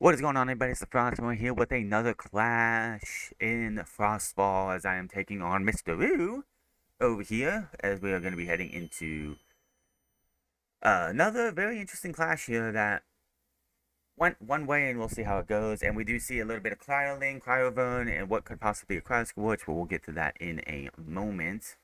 What is going on, everybody? It's the Frostfall here with another clash in Frostfall as I am taking on Mr. Roo over here as we are going to be heading into another very interesting clash here that went one way and we'll see how it goes. And we do see a little bit of Cryoling, Cryovern, and what could possibly be a Cryoscorch, but we'll get to that in a moment.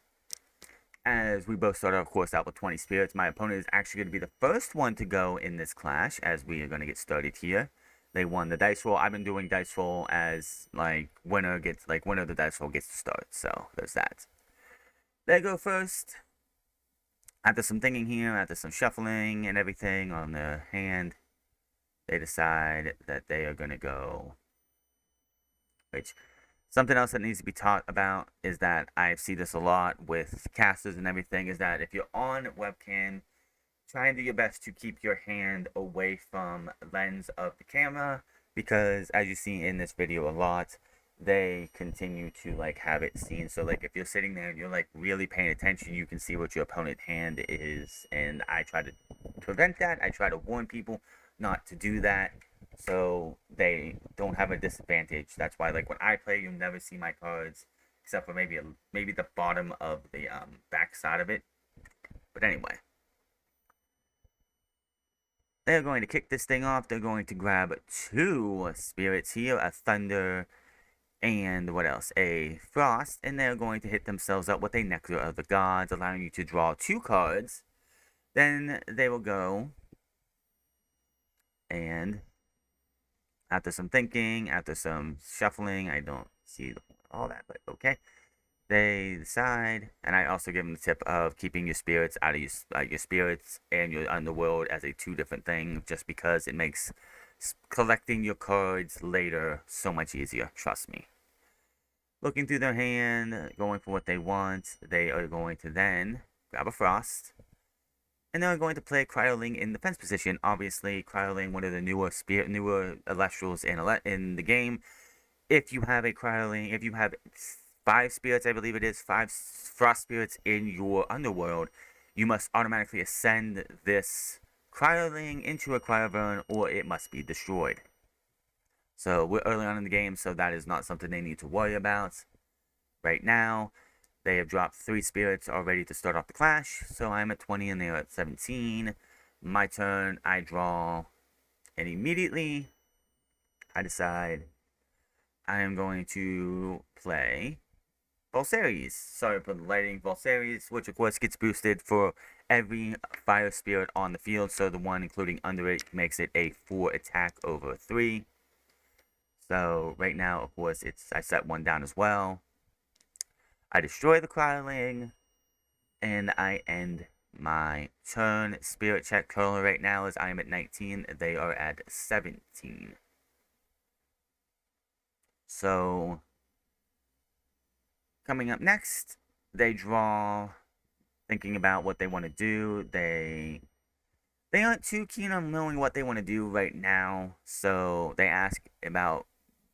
As we both start, of course, out with 20 spirits. My opponent is actually going to be the first one to go in this clash as we are going to get started here. They won the dice roll. I've been doing dice roll as winner of the dice roll gets to start. So there's that. They go first. After some thinking here, after some shuffling and everything on their hand, they decide that they are going to go. Which something else that needs to be taught about is that I see this a lot with casters and everything. Is that if you're on webcam, try and do your best to keep your hand away from the lens of the camera, because as you see in this video a lot, they continue to have it seen. So if you're sitting there and you're really paying attention, you can see what your opponent's hand is, and I try to prevent that. I try to warn people not to do that so they don't have a disadvantage. That's why when I play, you'll never see my cards except for maybe the bottom of the back side of it. But anyway, they're going to kick this thing off. They're going to grab 2 spirits here, a thunder and what else? A frost, and they're going to hit themselves up with a nectar of the gods, allowing you to draw 2 cards. Then they will go, and after some thinking, after some shuffling, I don't see all that, but okay. They decide, and I also give them the tip of keeping your spirits out of your spirits and your underworld as 2 different things, just because it makes collecting your cards later so much easier. Trust me. Looking through their hand, going for what they want, they are going to then grab a frost, and they're going to play Cryoling in defense position. Obviously, Cryoling, one of the newer Elestrals in the game. If you have a Cryoling, if you have 5 spirits, I believe it is, 5 frost spirits in your underworld, you must automatically ascend this Cryoling into a Cryovern, or it must be destroyed. So we're early on in the game, so that is not something they need to worry about. Right now, they have dropped 3 spirits already to start off the clash, so I'm at 20 and they're at 17. My turn, I draw, and immediately I decide I am going to play Valseries. Sorry for the lighting. Valseries, which of course gets boosted for every fire spirit on the field, so the one including under it makes it a 4 attack over 3. So right now, of course, I set 1 down as well. I destroy the Cryoling, and I end my turn. Spirit check currently right now is I am at 19. They are at 17. So coming up next, they draw, thinking about what they want to do. They aren't too keen on knowing what they want to do right now, so they ask about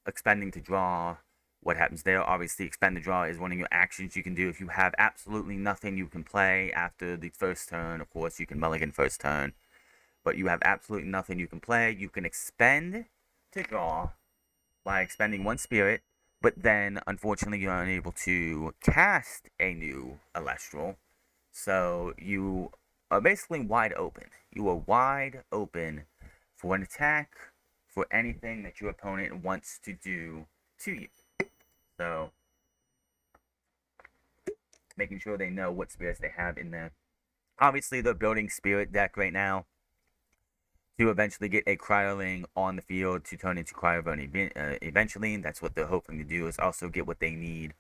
expending to draw. What happens there? Obviously, expend to draw is one of your actions you can do if you have absolutely nothing you can play after the first turn. Of course, you can mulligan first turn, but you have absolutely nothing you can play. You can expend to draw by expending 1 spirit, but then, unfortunately, you're unable to cast a new Elestral. So you are basically wide open. You are wide open for an attack, for anything that your opponent wants to do to you. So, making sure they know what spirits they have in there. Obviously, they're building Spirit deck right now to eventually get a Cryoling on the field to turn into Cryovern eventually. That's what they're hoping to do, is also get what they need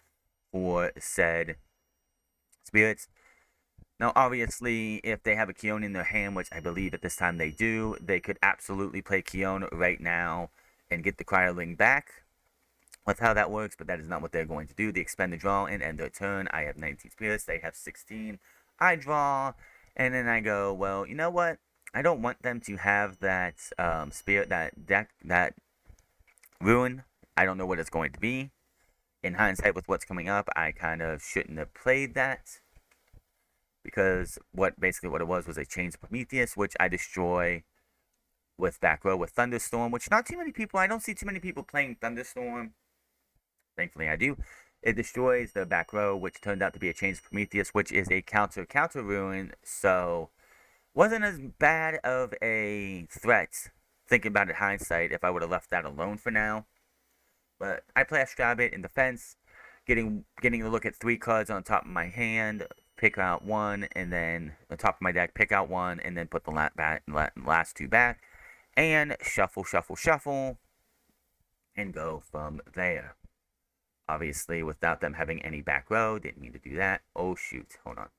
for said spirits. Now, obviously, if they have a Keon in their hand, which I believe at this time they do, they could absolutely play Keon right now and get the Cryoling back. With how that works, but that is not what they're going to do. They expend the draw and end their turn. I have 19 spirits. They have 16. I draw, and then I go, well, you know what? I don't want them to have that spirit, that deck, that ruin. I don't know what it's going to be. In hindsight, with what's coming up, I kind of shouldn't have played that, because basically what it was a Chains of Prometheus, which I destroy with back row with Thunderstorm, which not too many people, I don't see too many people playing Thunderstorm. Thankfully I do. It destroys the back row, which turned out to be a Chains of Prometheus, which is a counter ruin, so wasn't as bad of a threat, thinking about it in hindsight, if I would have left that alone for now. But I play Astrabit in defense, getting to look at 3 cards on top of my hand, pick out one, and then on top of my deck, pick out one, and then put the last 2 back, and shuffle, shuffle, shuffle, and go from there. Obviously, without them having any back row, didn't mean to do that. Oh shoot, hold on.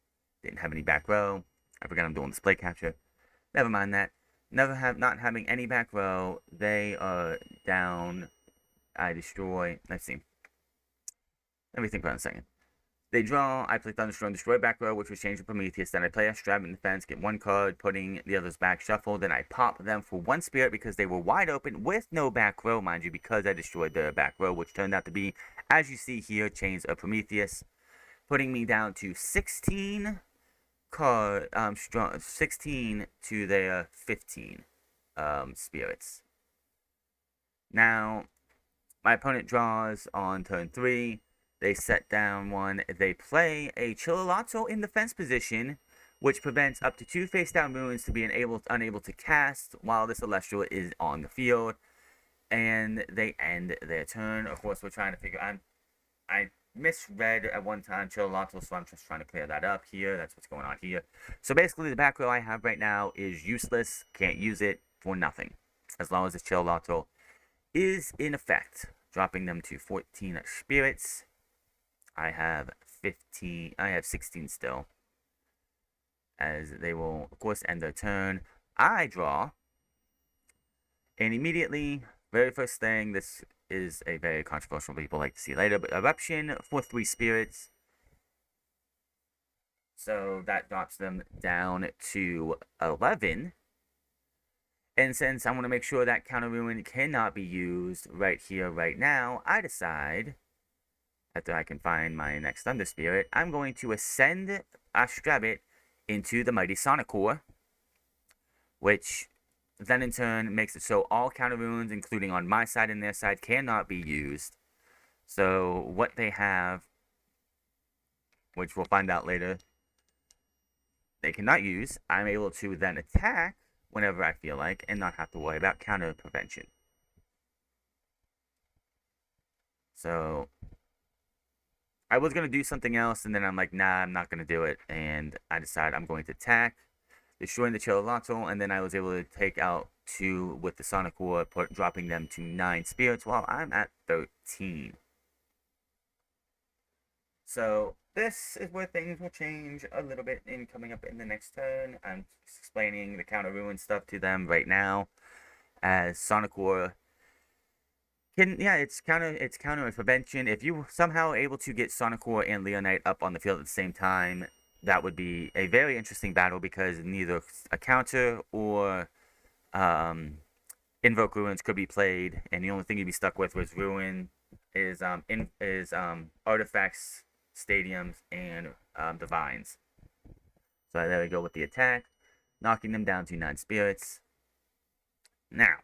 Didn't have any back row. I forgot I'm doing display capture. Never mind that. Not having any back row. They are down. I destroy. Let's see. Let me think for a second. They draw. I play Thunderstorm, destroy back row, which was changed to Prometheus. Then I play Astrabit in defense, get 1 card, putting the others back, shuffle. Then I pop them for 1 spirit because they were wide open with no back row, mind you, because I destroyed the back row, which turned out to be, as you see here, Chains of Prometheus, putting me down to 16 16 to their 15 spirits. Now, my opponent draws on turn 3. They set down 1. They play a Chilolato in defense position, which prevents up to 2 face-down ruins to be unable to cast while the Celestial is on the field. And they end their turn. Of course, we're trying to figure out... I misread at one time Chilolato, so I'm just trying to clear that up here. That's what's going on here. So basically, the back row I have right now is useless. Can't use it for nothing, as long as the Chilolato is in effect, dropping them to 14 spirits. I have 16 still, as they will, of course, end their turn. I draw, and immediately, very first thing, this is a very controversial, people like to see later, but Eruption for 3 spirits. So that drops them down to 11. And since I want to make sure that Counter Ruin cannot be used right here, right now, I decide, after I can find my next Thunder Spirit, I'm going to ascend Astrabit into the Mighty Sonic Core, which then in turn makes it so all Counter Ruins, including on my side and their side, cannot be used. So what they have, which we'll find out later, they cannot use, I'm able to then attack whenever I feel like, and not have to worry about counter prevention. So I was going to do something else, and then I'm like, nah, I'm not going to do it. And I decide I'm going to attack, destroying the Chilolato, and then I was able to take out 2 with the Sonic War, dropping them to 9 spirits while I'm at 13. So this is where things will change a little bit in coming up in the next turn. I'm explaining the Counter Ruin stuff to them right now, as Sonic War it's counter and prevention. If you somehow are able to get Sonic Core and Leonite up on the field at the same time, that would be a very interesting battle, because neither a counter or Invoke Ruins could be played, and the only thing you'd be stuck with was Ruin is artifacts, stadiums, and divines. So there we go with the attack, knocking them down to 9 spirits. Now,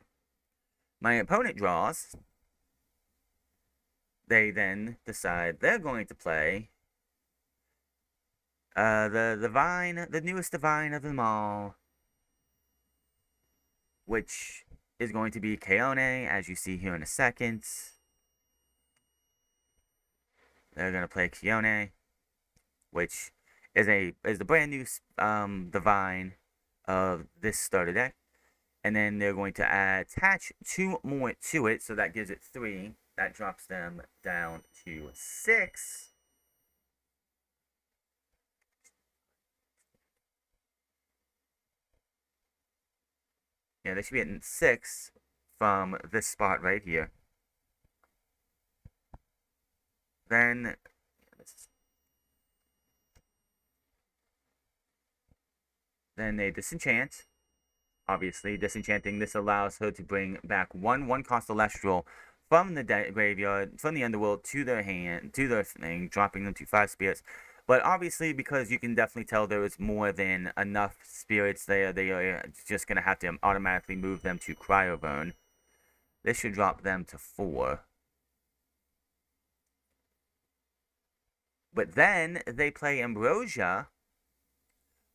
my opponent draws. They then decide they're going to play the newest divine of them all, which is going to be Keone, as you see here in a second. They're going to play Keone, which is the brand new divine of this starter deck. And then they're going to attach 2 more to it, so that gives it 3. That drops them down to 6. Yeah, they should be at 6 from this spot right here. Then they disenchant. Obviously, disenchanting this allows her to bring back 1 cost Celestial from the graveyard, from the underworld to their hand, to their thing, dropping them to 5 spirits. But obviously, because you can definitely tell there is more than enough spirits there, they are just going to have to automatically move them to Cryoburn. This should drop them to 4. But then they play Ambrosia,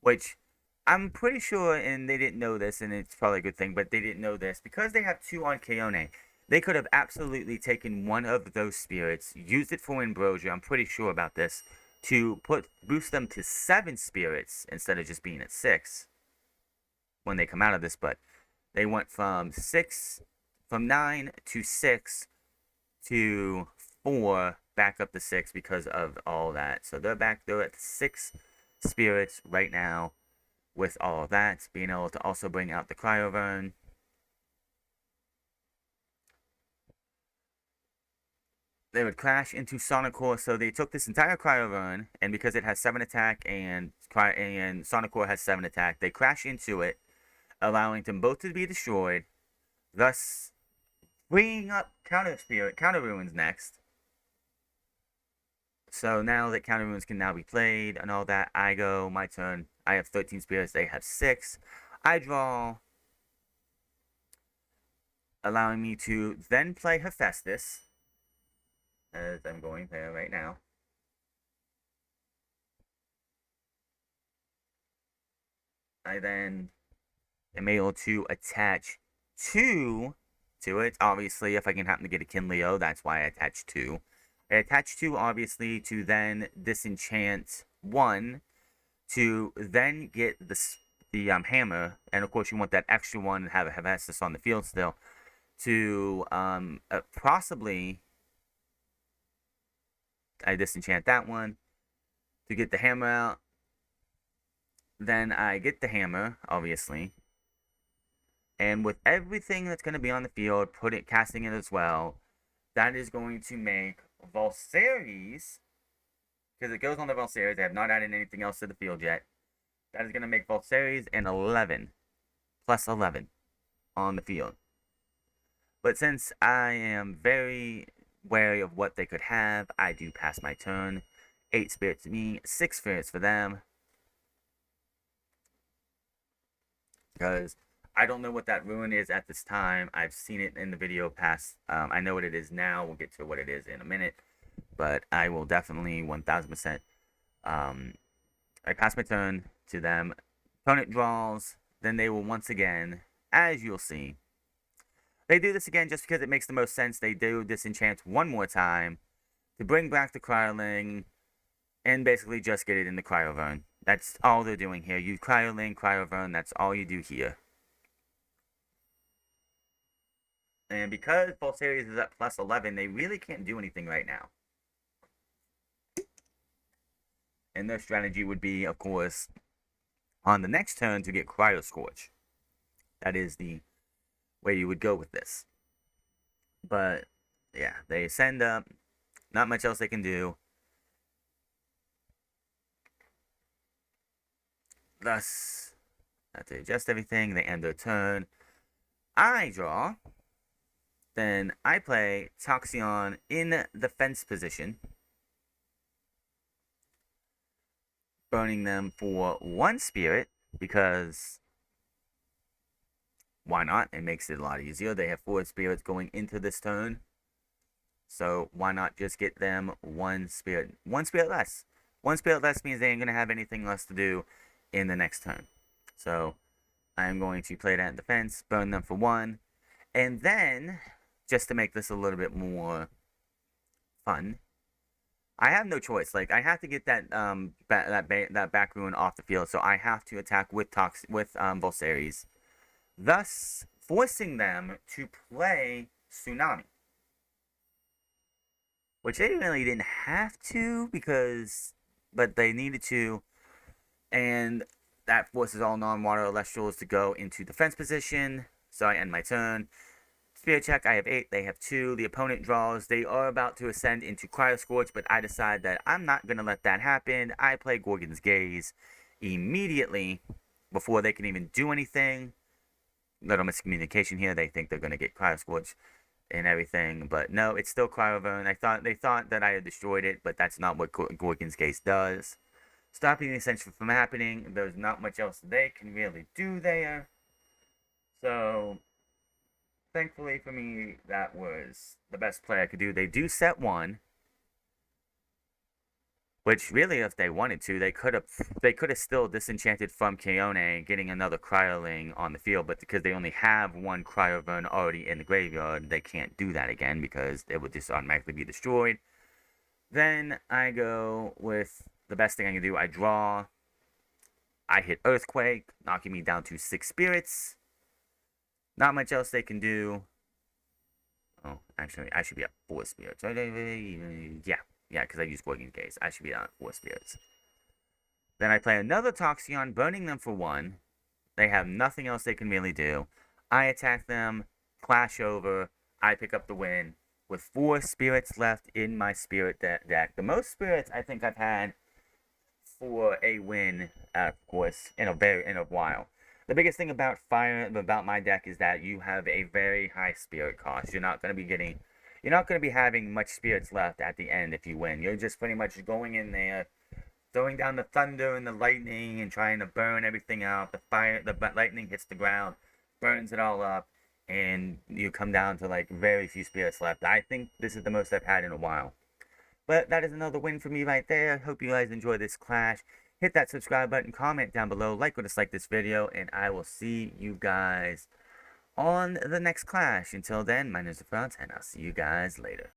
which I'm pretty sure, and they didn't know this, and it's probably a good thing, but they didn't know this. Because they have 2 on Keone, they could have absolutely taken one of those spirits, used it for Ambrosia, I'm pretty sure about this, to boost them to 7 spirits instead of just being at 6 when they come out of this. But they went from 9 to 6 to 4, back up to 6 because of all that. So they're at 6 spirits right now with all of that. Being able to also bring out the Cryoburn. They would crash into Sonic Core, so they took this entire Cryoburn, and because it has 7 attack and Sonic Core has 7 attack, they crash into it, allowing them both to be destroyed, thus freeing up Counter Ruins next. So now that Counter Ruins can now be played and all that, I go, my turn. I have 13 spirits, they have 6. I draw, allowing me to then play Hephaestus, as I'm going there right now. I then am able to attach 2 to it. Obviously, if I can happen to get a Kinleo, that's why I attach 2. I attach 2, obviously, to then disenchant 1, to then get the hammer, and of course you want that extra one and have Hephaestus on the field still, to possibly, I disenchant that one, to get the hammer out. Then I get the hammer, obviously, and with everything that's going to be on the field, casting it as well, that is going to make Volseres, because it goes on the Volseres, I have not added anything else to the field yet, that is going to make Volseres an 11, plus 11 on the field. But since I am very wary of what they could have, I do pass my turn. 8 spirits to me, 6 spirits for them. Because I don't know what that ruin is at this time. I've seen it in the video past. I know what it is now. We'll get to what it is in a minute. But I will definitely 1000%. I pass my turn to them. Opponent draws. Then they will once again, as you'll see, they do this again just because it makes the most sense. They do disenchant one more time to bring back the Cryoling and basically just get it in the Cryoburn. That's all they're doing here. You Cryoling, Cryoburn, that's all you do here. And because Volseres is at plus 11, they really can't do anything right now. And their strategy would be, of course, on the next turn to get Cryoscorch. That is the way you would go with this. But, yeah, they send up. Not much else they can do. Thus, have to adjust everything. They end their turn. I draw. Then I play Toxion in the fence position, burning them for 1 spirit, because why not? It makes it a lot easier. They have 4 spirits going into this turn, so why not just get them 1 spirit? 1 spirit less. 1 spirit less means they ain't going to have anything less to do in the next turn. So I'm going to play that in the fence, burn them for 1, and then, just to make this a little bit more fun, I have no choice. Like, I have to get that that back ruin off the field, so I have to attack with Volseres, thus forcing them to play Tsunami, which they really didn't have to, but they needed to, and that forces all non-water Celestials to go into defense position. So I end my turn. Spirit check, I have 8, they have 2. The opponent draws. They are about to ascend into Cryoscorch, but I decide that I'm not going to let that happen. I play Gorgon's Gaze immediately before they can even do anything. Little miscommunication here. They think they're going to get Cryoscorch and everything, but no, it's still Cryoburn. They thought that I had destroyed it, but that's not what Gorgon's Gaze does. stopping the ascension from happening. There's not much else they can really do there. So, thankfully for me, that was the best play I could do. They do set one, which really, if they wanted to, they could have still disenchanted from Keone, getting another Cryoling on the field. But because they only have one Cryoburn already in the graveyard, they can't do that again because it would just automatically be destroyed. Then I go with the best thing I can do. I draw. I hit Earthquake, knocking me down to 6 spirits. Not much else they can do. Oh, actually, I should be at 4 spirits. Yeah, because I used Working Gaze. I should be down at 4 spirits. Then I play another Toxicon, burning them for 1. They have nothing else they can really do. I attack them, clash over, I pick up the win with 4 spirits left in my spirit deck. The most spirits I think I've had for a win, of course, in a while. The biggest thing about my deck is that you have a very high spirit cost. You're not going to be having much spirits left at the end if you win. You're just pretty much going in there, throwing down the thunder and the lightning and trying to burn everything out. The lightning hits the ground, burns it all up, and you come down to like very few spirits left. I think this is the most I've had in a while. But that is another win for me right there. Hope you guys enjoy this clash. Hit that subscribe button, comment down below, like or dislike this video, and I will see you guys on the next clash. Until then, my name is Franz, and I'll see you guys later.